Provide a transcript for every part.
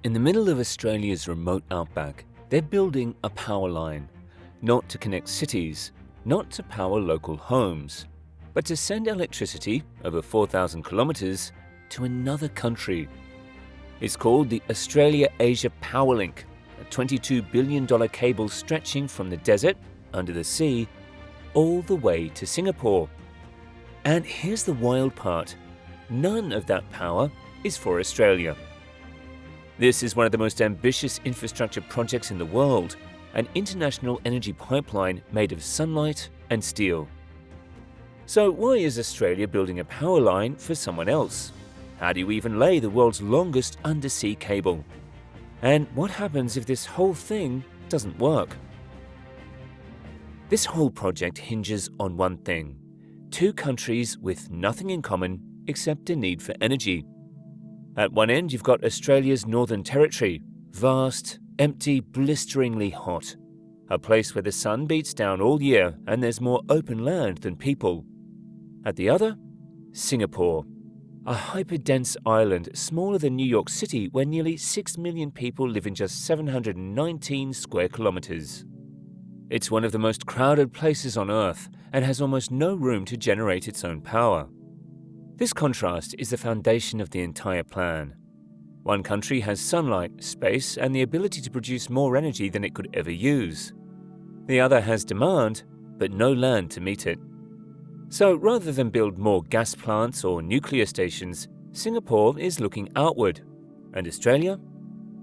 In the middle of Australia's remote outback, they're building a power line, not to connect cities, not to power local homes, but to send electricity over 4,000 kilometres to another country. It's called the Australia-Asia Power Link, a $22 billion cable stretching from the desert, under the sea, all the way to Singapore. And here's the wild part. None of that power is for Australia. This is one of the most ambitious infrastructure projects in the world, an international energy pipeline made of sunlight and steel. So why is Australia building a power line for someone else? How do you even lay the world's longest undersea cable? And what happens if this whole thing doesn't work? This whole project hinges on one thing: two countries with nothing in common except a need for energy. At one end, you've got Australia's Northern Territory, vast, empty, blisteringly hot. A place where the sun beats down all year and there's more open land than people. At the other, Singapore, a hyper-dense island smaller than New York City where nearly 6 million people live in just 719 square kilometres. It's one of the most crowded places on Earth and has almost no room to generate its own power. This contrast is the foundation of the entire plan. One country has sunlight, space, and the ability to produce more energy than it could ever use. The other has demand, but no land to meet it. So rather than build more gas plants or nuclear stations, Singapore is looking outward. And Australia?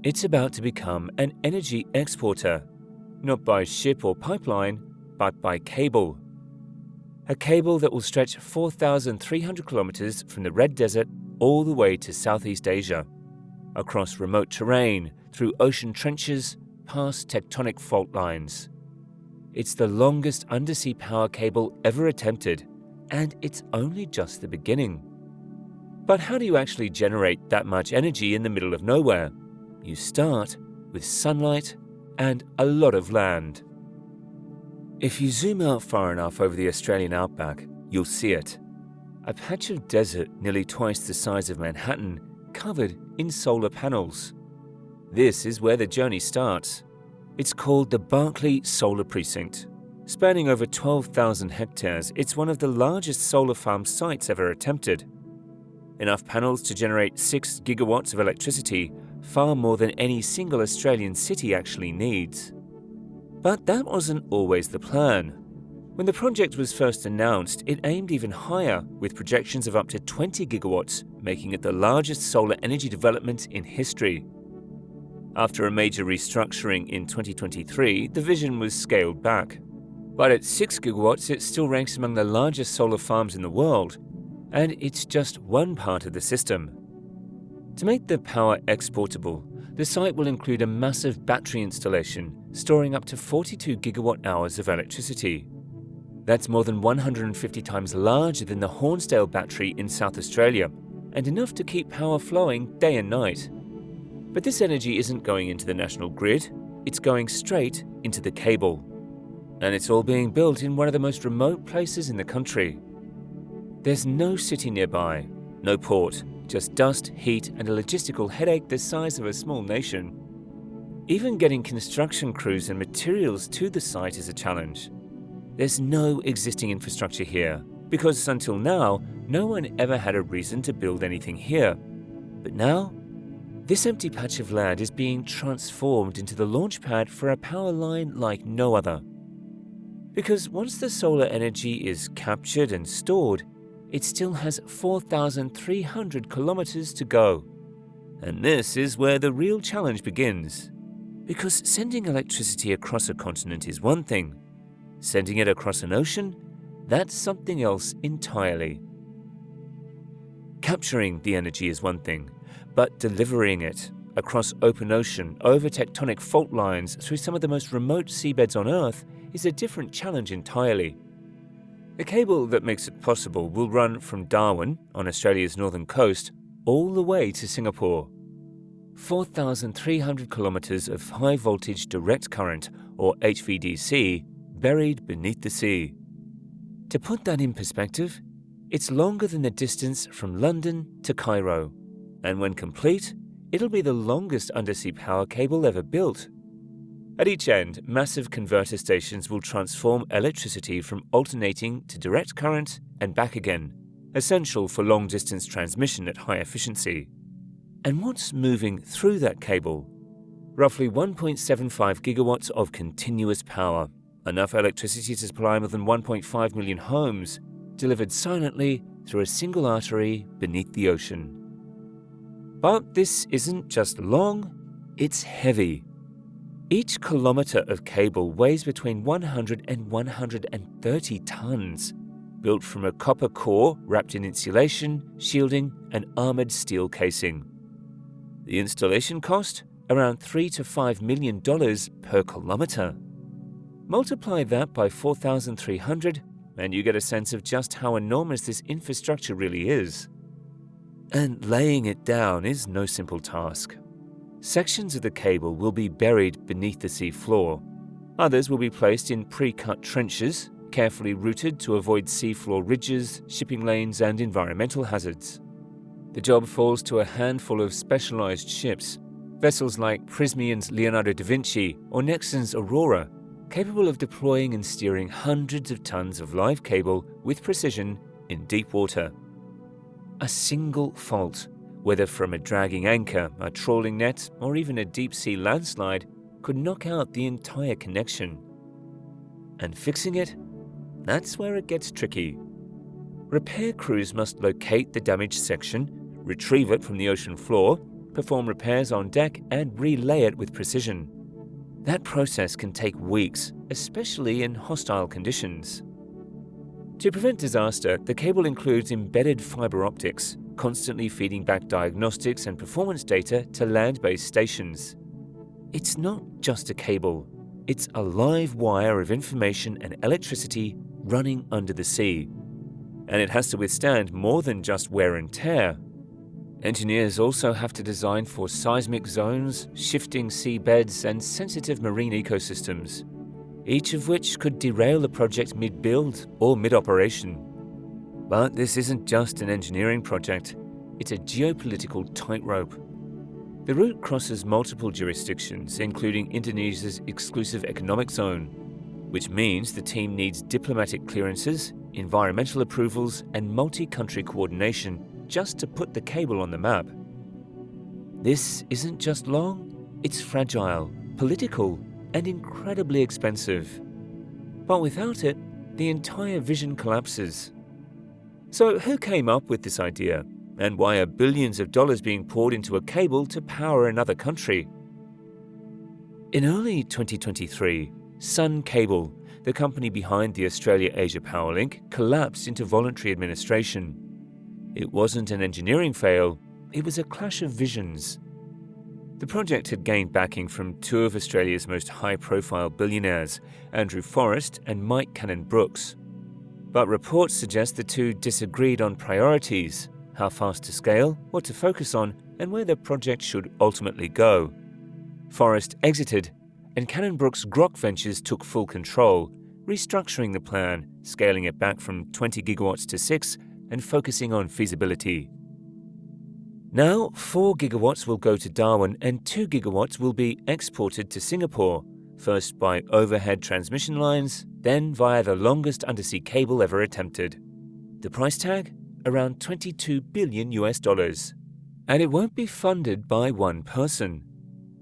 It's about to become an energy exporter, not by ship or pipeline, but by cable. A cable that will stretch 4,300 kilometres from the Red Desert all the way to Southeast Asia, across remote terrain, through ocean trenches, past tectonic fault lines. It's the longest undersea power cable ever attempted, and it's only just the beginning. But how do you actually generate that much energy in the middle of nowhere? You start with sunlight and a lot of land. If you zoom out far enough over the Australian outback, you'll see it. A patch of desert nearly twice the size of Manhattan, covered in solar panels. This is where the journey starts. It's called the Berkeley Solar Precinct. Spanning over 12,000 hectares, it's one of the largest solar farm sites ever attempted. Enough panels to generate 6 gigawatts of electricity, far more than any single Australian city actually needs. But that wasn't always the plan. When the project was first announced, it aimed even higher, with projections of up to 20 gigawatts, making it the largest solar energy development in history. After a major restructuring in 2023, the vision was scaled back. But at 6 gigawatts, it still ranks among the largest solar farms in the world, and it's just one part of the system. To make the power exportable, the site will include a massive battery installation, storing up to 42 gigawatt-hours of electricity. That's more than 150 times larger than the Hornsdale battery in South Australia, and enough to keep power flowing day and night. But this energy isn't going into the national grid, it's going straight into the cable. And it's all being built in one of the most remote places in the country. There's no city nearby, no port, just dust, heat, and a logistical headache the size of a small nation. Even getting construction crews and materials to the site is a challenge. There's no existing infrastructure here, because until now, no one ever had a reason to build anything here. But now, this empty patch of land is being transformed into the launch pad for a power line like no other. Because once the solar energy is captured and stored, it still has 4,300 kilometers to go. And this is where the real challenge begins. Because sending electricity across a continent is one thing. Sending it across an ocean, that's something else entirely. Capturing the energy is one thing, but delivering it across open ocean, over tectonic fault lines, through some of the most remote seabeds on Earth is a different challenge entirely. The cable that makes it possible will run from Darwin, on Australia's northern coast, all the way to Singapore. 4,300 kilometres of high-voltage direct current, or HVDC, buried beneath the sea. To put that in perspective, it's longer than the distance from London to Cairo, and when complete, it'll be the longest undersea power cable ever built. At each end, massive converter stations will transform electricity from alternating to direct current and back again, essential for long-distance transmission at high efficiency. And what's moving through that cable? Roughly 1.75 gigawatts of continuous power, enough electricity to supply more than 1.5 million homes, delivered silently through a single artery beneath the ocean. But this isn't just long, it's heavy. Each kilometre of cable weighs between 100 and 130 tons, built from a copper core wrapped in insulation, shielding, and armoured steel casing. The installation cost? Around $3 to $5 million per kilometre. Multiply that by 4,300 and you get a sense of just how enormous this infrastructure really is. And laying it down is no simple task. Sections of the cable will be buried beneath the sea floor. Others will be placed in pre-cut trenches, carefully routed to avoid seafloor ridges, shipping lanes, and environmental hazards. The job falls to a handful of specialized ships, vessels like Prysmian's Leonardo da Vinci or Nexon's Aurora, capable of deploying and steering hundreds of tons of live cable with precision in deep water. A single fault, whether from a dragging anchor, a trawling net, or even a deep-sea landslide, could knock out the entire connection. And fixing it? That's where it gets tricky. Repair crews must locate the damaged section, retrieve it from the ocean floor, perform repairs on deck, and relay it with precision. That process can take weeks, especially in hostile conditions. To prevent disaster, the cable includes embedded fiber optics, constantly feeding back diagnostics and performance data to land-based stations. It's not just a cable, it's a live wire of information and electricity running under the sea. And it has to withstand more than just wear and tear. Engineers also have to design for seismic zones, shifting seabeds, and sensitive marine ecosystems, each of which could derail the project mid-build or mid-operation. But this isn't just an engineering project, it's a geopolitical tightrope. The route crosses multiple jurisdictions, including Indonesia's exclusive economic zone, which means the team needs diplomatic clearances, environmental approvals, and multi-country coordination just to put the cable on the map. This isn't just long, it's fragile, political, and incredibly expensive. But without it, the entire vision collapses. So who came up with this idea? And why are billions of dollars being poured into a cable to power another country? In early 2023, Sun Cable, the company behind the Australia-Asia Power Link, collapsed into voluntary administration. It wasn't an engineering fail, it was a clash of visions. The project had gained backing from two of Australia's most high-profile billionaires, Andrew Forrest and Mike Cannon-Brookes. But reports suggest the two disagreed on priorities, how fast to scale, what to focus on, and where the project should ultimately go. Forrest exited, and Cannon-Brookes Grok Ventures took full control, restructuring the plan, scaling it back from 20 gigawatts to 6, and focusing on feasibility. Now, 4 gigawatts will go to Darwin and 2 gigawatts will be exported to Singapore, first by overhead transmission lines, then via the longest undersea cable ever attempted. The price tag? Around $22 billion. And it won't be funded by one person.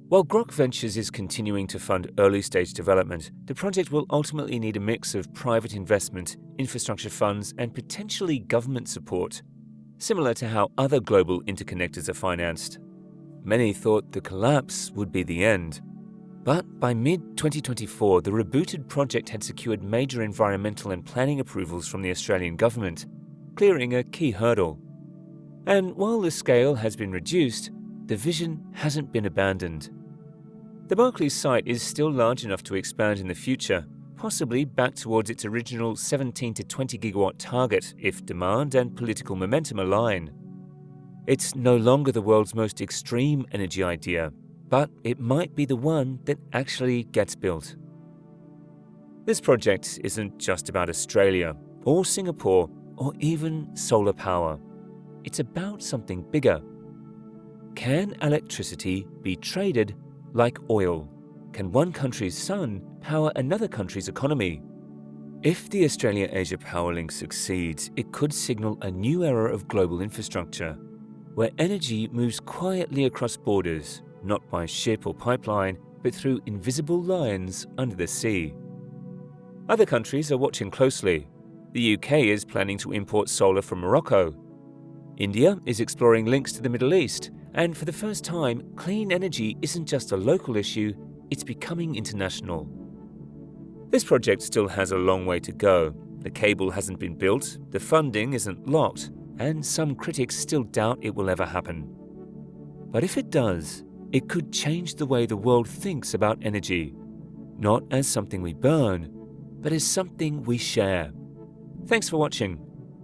While Grok Ventures is continuing to fund early-stage development, the project will ultimately need a mix of private investment, infrastructure funds, and potentially government support, similar to how other global interconnectors are financed. Many thought the collapse would be the end. But by mid-2024, the rebooted project had secured major environmental and planning approvals from the Australian government, clearing a key hurdle. And while the scale has been reduced, the vision hasn't been abandoned. The Barclays site is still large enough to expand in the future, possibly back towards its original 17 to 20 gigawatt target if demand and political momentum align. It's no longer the world's most extreme energy idea, but it might be the one that actually gets built. This project isn't just about Australia, or Singapore, or even solar power. It's about something bigger. Can electricity be traded like oil? Can one country's sun power another country's economy? If the Australia-Asia Power Link succeeds, it could signal a new era of global infrastructure, where energy moves quietly across borders, not by ship or pipeline, but through invisible lines under the sea. Other countries are watching closely. The UK is planning to import solar from Morocco. India is exploring links to the Middle East, and for the first time, clean energy isn't just a local issue, it's becoming international. This project still has a long way to go. The cable hasn't been built, the funding isn't locked, and some critics still doubt it will ever happen. But if it does, it could change the way the world thinks about energy, not as something we burn, but as something we share. Thanks for watching.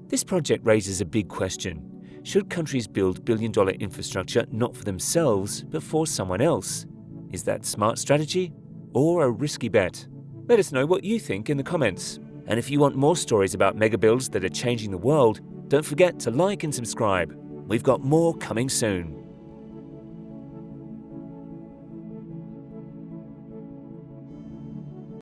This project raises a big question. Should countries build billion-dollar infrastructure not for themselves, but for someone else? Is that smart strategy or a risky bet? Let us know what you think in the comments. And if you want more stories about megabuilds that are changing the world, don't forget to like and subscribe. We've got more coming soon.